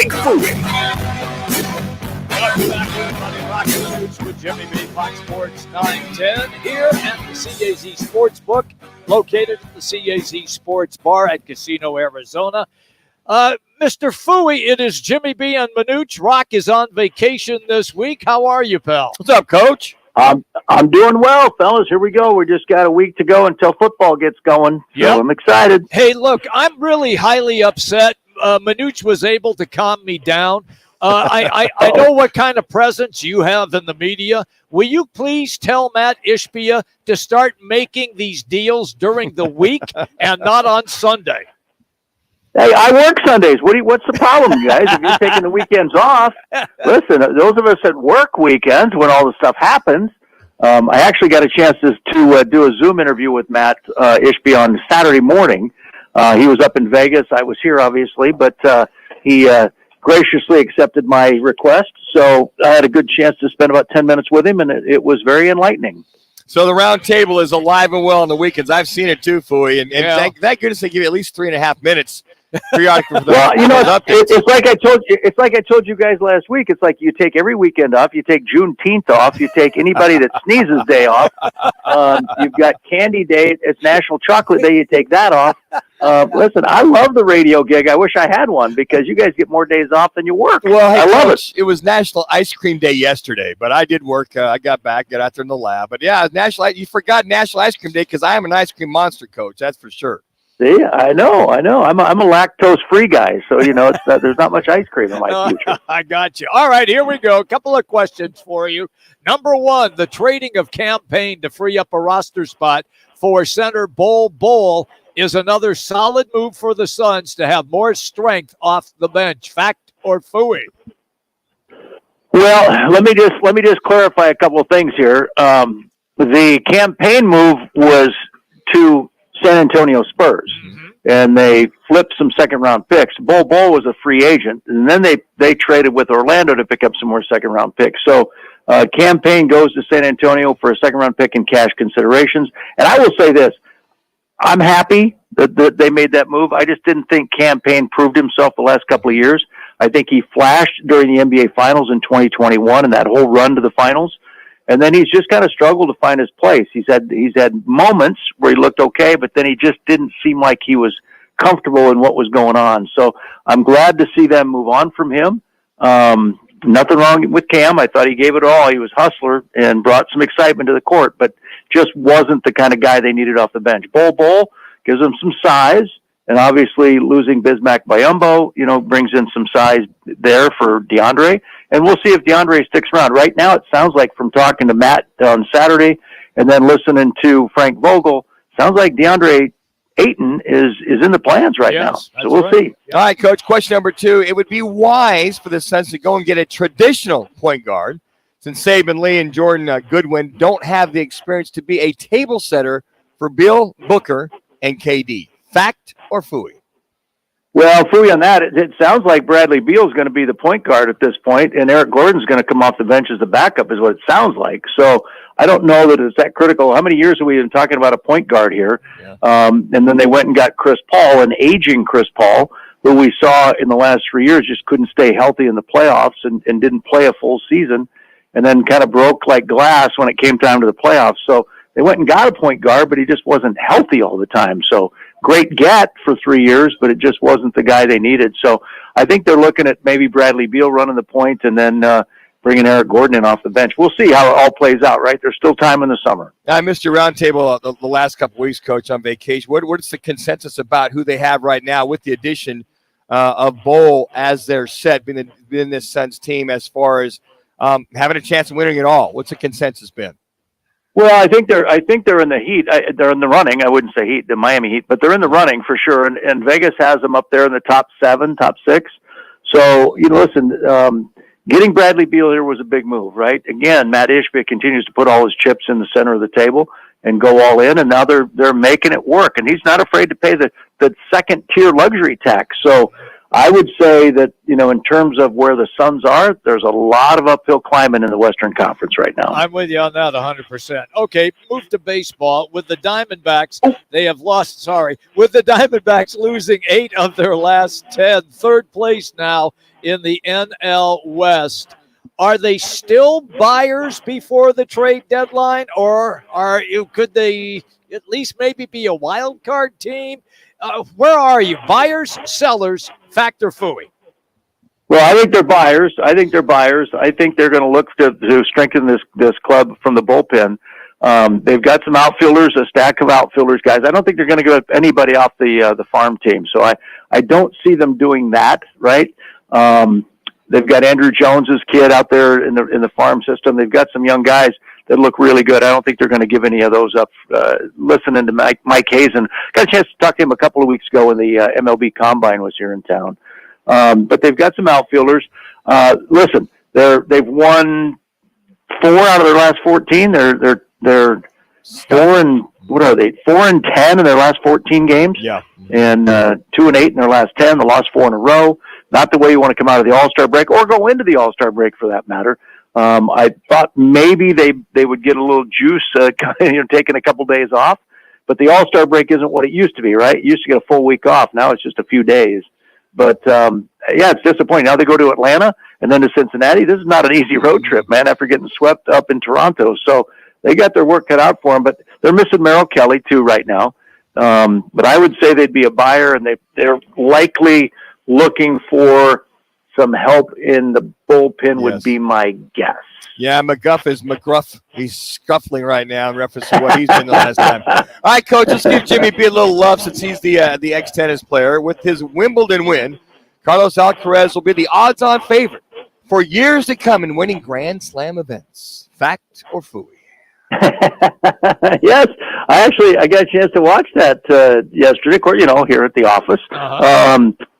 Mike Fouhy. Welcome back, everybody. Rockin' Roots with Jimmy B. Fox Sports 910 here at the CAZ Sportsbook, located at the CAZ Sports Bar at Casino, Arizona. Mr. Fouhy, it is Jimmy B. and Manuch. Rock is on vacation this week. How are you, pal? What's up, Coach? I'm doing well, fellas. Here we go. We just got a week to go until football gets going. So Yep. I'm excited. Hey, look, I'm really highly upset. Manuch was able to calm me down. I know what kind of presence you have in the media. Will you please tell Matt Ishbia to start making these deals during the week and not on Sunday? Hey, I work Sundays. What's the problem, you guys? If you're taking the weekends off, listen, those of us that work weekends when all the stuff happens, I actually got a chance to do a Zoom interview with Matt Ishbia on Saturday morning. He was up in Vegas. I was here, obviously, but he graciously accepted my request. So I had a good chance to spend about 10 minutes with him, and it was very enlightening. So the round table is alive and well on the weekends. I've seen it too, Fouhy, and Yeah. thank goodness they give you at least 3.5 minutes periodically for the Well, you know, updates. it's like I told you. It's like I told you guys last week. It's like you take every weekend off. You take Juneteenth off. You take anybody that sneezes day off. You've got Candy Day. It's National Chocolate Day. You take that off. Listen, I love the radio gig. I wish I had one because you guys get more days off than you work. Well, hey, I love Coach, it was National Ice Cream Day yesterday, but I did work. I got out there in the lab. But yeah, you forgot National Ice Cream Day because I am an ice cream monster, Coach. That's for sure. See, I know. I'm a lactose-free guy, so you know there's not much ice cream in my future. I got you. All right, here we go. A couple of questions for you. Number one, the trading of Campaign to free up a roster spot for center Bol is another solid move for the Suns to have more strength off the bench. Fact or Fouhy? Well, let me just clarify a couple of things here. The Campaign move was to San Antonio Spurs, and they flipped some second-round picks. Bol was a free agent, and then they traded with Orlando to pick up some more second-round picks. So Campaign goes to San Antonio for a second-round pick and cash considerations. And I will say this, I'm happy that they made that move. I just didn't think Campaign proved himself the last couple of years. I think he flashed during the NBA Finals in 2021 and that whole run to the finals. And then he's just kind of struggled to find his place. He's had moments where he looked okay, but then he just didn't seem like he was comfortable in what was going on. So I'm glad to see them move on from him. Nothing wrong with Cam. I thought he gave it all. He was hustler and brought some excitement to the court, but just wasn't the kind of guy they needed off the bench. Bol gives them some size, and obviously losing Bismack Biyombo, brings in some size there for DeAndre. And we'll see if DeAndre sticks around. Right now, it sounds like from talking to Matt on Saturday and then listening to Frank Vogel, sounds like DeAndre Ayton is in the plans right now. So we'll see. All right, Coach, question number 2. It would be wise for the Suns to go and get a traditional point guard since Saban Lee and Jordan Goodwin don't have the experience to be a table setter for Bill Booker and KD. Fact or Fouhy? Well, Fouhy, on that, it sounds like Bradley Beal is going to be the point guard at this point, and Eric Gordon's going to come off the bench as the backup is what it sounds like. So I don't know that it's that critical. How many years have we been talking about a point guard here? Yeah. And then they went and got Chris Paul, an aging Chris Paul, who we saw in the last 3 years just couldn't stay healthy in the playoffs and didn't play a full season, and then kind of broke like glass when it came time to the playoffs. So they went and got a point guard, but he just wasn't healthy all the time. So great get for 3 years, but it just wasn't the guy they needed. So I think they're looking at maybe Bradley Beal running the point and then bringing Eric Gordon in off the bench. We'll see how it all plays out, right? There's still time in the summer. I missed your roundtable the last couple of weeks, Coach, on vacation. What's the consensus about who they have right now with the addition of Bol as their set, being this Suns team as far as having a chance of winning it all? What's the consensus been? Well, I think they're in the heat. They're in the running. I wouldn't say heat, the Miami Heat, but they're in the running for sure. And Vegas has them up there in the top 7, top 6. So, listen, getting Bradley Beal here was a big move, right? Again, Matt Ishbia continues to put all his chips in the center of the table and go all in, and now they're making it work. And he's not afraid to pay the second-tier luxury tax. So I would say that, in terms of where the Suns are, there's a lot of uphill climbing in the Western Conference right now. I'm with you on that 100%. Okay, move to baseball. With the Diamondbacks, they have lost, with the Diamondbacks losing 8 of their last 10, third place now in the NL West. Are they still buyers before the trade deadline, or could they at least maybe be a wild card team? Where are you? Buyers, sellers, Fact or Fouhy? Well, I think they're buyers. I think they're going to look to strengthen this club from the bullpen. They've got some outfielders, a stack of outfielders, guys. I don't think they're going to get anybody off the farm team. So I don't see them doing that, right? They've got Andrew Jones's kid out there in the farm system. They've got some young guys that look really good. I don't think they're going to give any of those up. Listening to Mike Hazen, got a chance to talk to him a couple of weeks ago when the MLB Combine was here in town. But they've got some outfielders. Listen, they've won 4 out of their last 14. They're 4 and 10 in their last 14 games. Yeah, and 2 and 8 in their last 10. They lost 4 in a row. Not the way you want to come out of the All-Star break or go into the All-Star break for that matter. I thought maybe they would get a little juice, taking a couple days off. But the All-Star break isn't what it used to be, right? You used to get a full week off. Now it's just a few days. But, it's disappointing. Now they go to Atlanta and then to Cincinnati. This is not an easy road trip, man, after getting swept up in Toronto. So they got their work cut out for them. But they're missing Merrill Kelly, too, right now. But I would say they'd be a buyer, and they're likely looking for some help in the bullpen would be my guess. Yeah, McGruff. He's scuffling right now in reference to what he's been the last time. All right, Coach, let's give Jimmy B a little love since he's the ex-tennis player. With his Wimbledon win, Carlos Alcaraz will be the odds-on favorite for years to come in winning Grand Slam events. Fact or Fouhy? Yes, I got a chance to watch that yesterday. Of course, here at the office.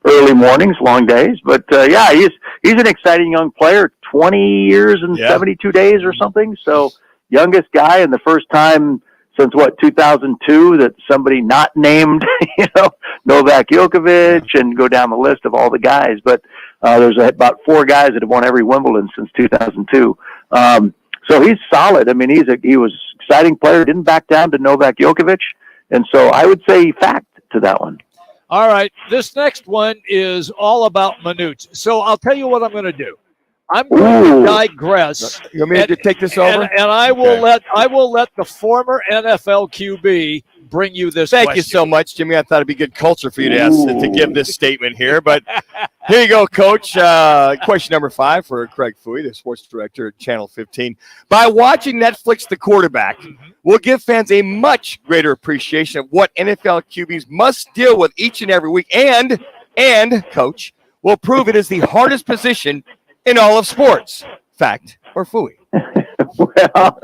Early mornings, long days, but he's an exciting young player. 20 years and 72 days or something. So youngest guy, and the first time since 2002 that somebody not named Novak Djokovic, and go down the list of all the guys. But there's about 4 guys that have won every Wimbledon since 2002. So he's solid. I mean, he was an exciting player. Didn't back down to Novak Djokovic, and so I would say fact to that one. All right, this next one is all about minutes. So I'll tell you what I'm going to do. I'm going to digress. You want me to take this over? And I will let the former NFL QB bring you this Thank question. you so much, Jimmy. I thought it'd be good culture for you to give this statement here. But here you go, Coach. Question number 5 for Craig Fouhy, the sports director at Channel 15. By watching Netflix The Quarterback, will give fans a much greater appreciation of what NFL QBs must deal with each and every week. And Coach, will prove it is the hardest position in all of sports. Fact or Fouhy? Well,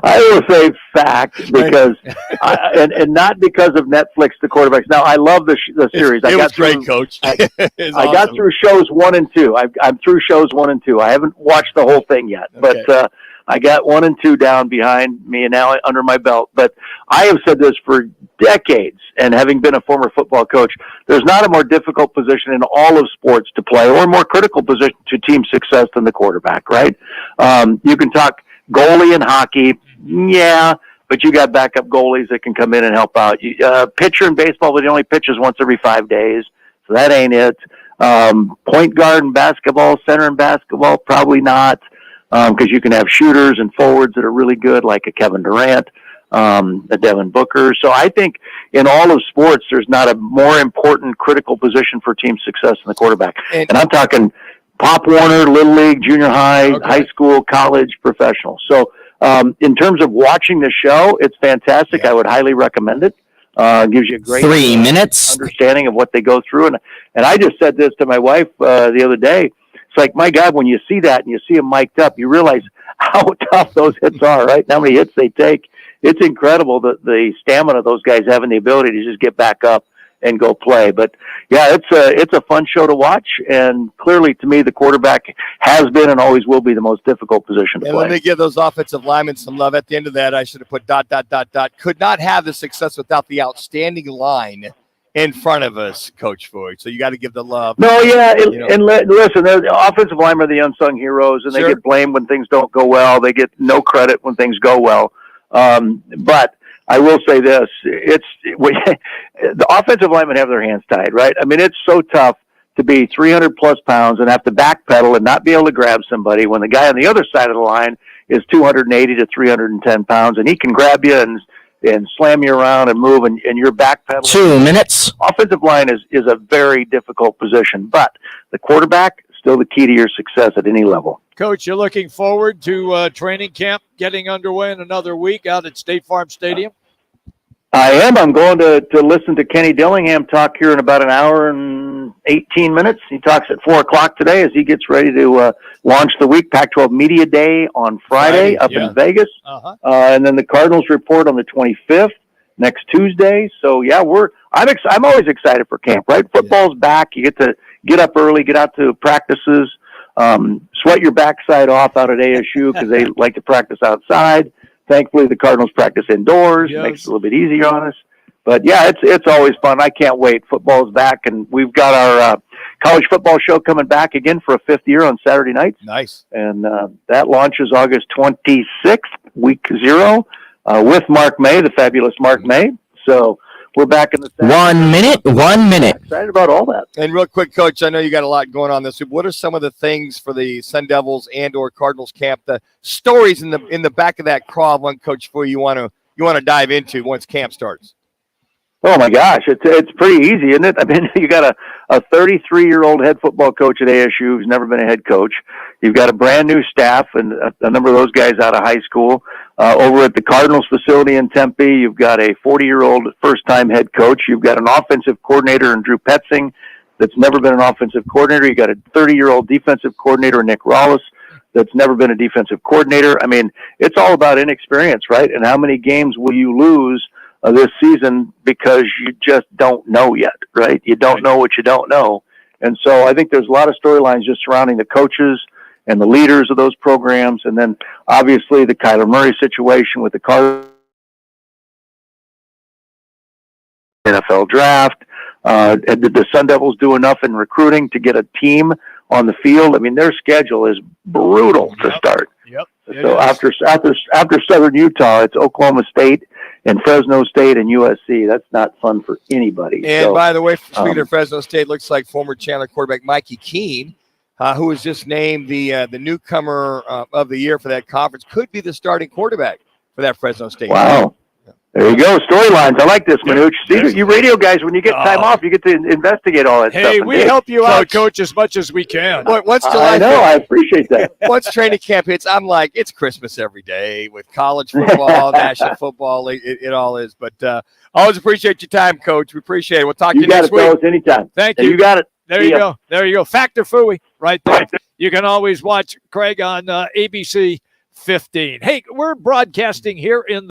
I will say fact because, and not because of Netflix, The Quarterbacks. Now, I love the series. It was great, Coach. I got through shows 1 and 2. I'm through shows 1 and 2. I haven't watched the whole thing yet, but I got 1 and 2 down behind me and now under my belt. But I have said this for decades, and having been a former football coach, there's not a more difficult position in all of sports to play or a more critical position to team success than the quarterback, right? You can talk goalie in hockey, but you got backup goalies that can come in and help out. Pitcher in baseball, but he only pitches once every 5 days, so that ain't it. Point guard in basketball, center in basketball, probably not. Because you can have shooters and forwards that are really good, like a Kevin Durant, a Devin Booker. So I think in all of sports, there's not a more important critical position for team success than the quarterback. And I'm talking Pop Warner, Little League, junior high, high school, college, professional. So in terms of watching the show, it's fantastic. I would highly recommend it. Gives you a great 3 minutes understanding of what they go through. And I just said this to my wife the other day. It's like, my God, when you see that and you see them mic'd up, you realize how tough those hits are, right? How many hits they take. It's incredible the stamina those guys have and the ability to just get back up and go play. But yeah, it's a fun show to watch. And clearly, to me, the quarterback has been and always will be the most difficult position to play. Let me give those offensive linemen some love. At the end of that, I should have put ... Could not have the success without the outstanding line in front of us, Coach Fouhy. So you got to give the love. No, yeah, listen, listen, the offensive linemen are the unsung heroes, and they Sure. get blamed when things don't go well. They get no credit when things go well. But I will say this: the offensive linemen have their hands tied, right? I mean, it's so tough to be 300 plus pounds and have to backpedal and not be able to grab somebody when the guy on the other side of the line is 280 to 310 pounds, and he can grab you and slam you around and move, and you're backpedaling. 2 minutes. Offensive line is a very difficult position, but the quarterback is still the key to your success at any level. Coach, you're looking forward to training camp getting underway in another week out at State Farm Stadium? I am. I'm going to listen to Kenny Dillingham talk here in about an hour and 18 minutes. He talks at 4 o'clock today as he gets ready to launch the week. Pac-12 Media Day on Friday up in Vegas. And then the Cardinals report on the 25th, next Tuesday. So, yeah, I'm always excited for camp, right? Football's back. You get to get up early, get out to practices, sweat your backside off out at ASU because they like to practice outside. Thankfully, the Cardinals practice indoors. Yes. Makes it a little bit easier on us. But, yeah, it's always fun. I can't wait. Football's back, and we've got our college football show coming back again for a 5th year on Saturday nights. Nice. And that launches August 26th, week 0, with Mark May, the fabulous Mark May. So we're back in the 1 minute. 1 minute. Excited about all that. And real quick, Coach, I know you got a lot going on this week. What are some of the things for the Sun Devils and/or Cardinals camp? The stories in the back of that craw one, Coach Fouhy, you want to dive into once camp starts? Oh my gosh, it's pretty easy, isn't it? I mean, you got a 33-year-old head football coach at ASU who's never been a head coach. You've got a brand new staff and a number of those guys out of high school. Over at the Cardinals facility in Tempe, you've got a 40-year-old first-time head coach. You've got an offensive coordinator in Drew Petzing that's never been an offensive coordinator. You got a 30-year-old defensive coordinator, Nick Rawlis, that's never been a defensive coordinator. I mean, it's all about inexperience, right? And how many games will you lose this season because you just don't know yet, right? You don't know what you don't know. And so I think there's a lot of storylines just surrounding the coaches and the leaders of those programs. And then obviously the Kyler Murray situation with the Cardinals, NFL draft. Did the Sun Devils do enough in recruiting to get a team on the field? I mean, their schedule is brutal to start. Yep. So after Southern Utah, it's Oklahoma State and Fresno State and USC. That's not fun for anybody. And by the way, speaking of Fresno State, looks like former Chandler quarterback Mikey Keene, who was just named the newcomer of the year for that conference, could be the starting quarterback for that Fresno State. Wow. There you go. Storylines. I like this, Manuch. See, you radio guys, when you get time off, you get to investigate all that stuff. Hey, we help you out, Coach, as much as we can. Once July, I know. I appreciate that. Once training camp hits, I'm like, it's Christmas every day with college football, national football. It all is. But always appreciate your time, Coach. We appreciate it. We'll talk to you next week. You got it, fellas, anytime. Thank you. You got it. There you go. There you go. Factor Fouhy right there. You can always watch Craig on ABC 15. Hey, we're broadcasting here in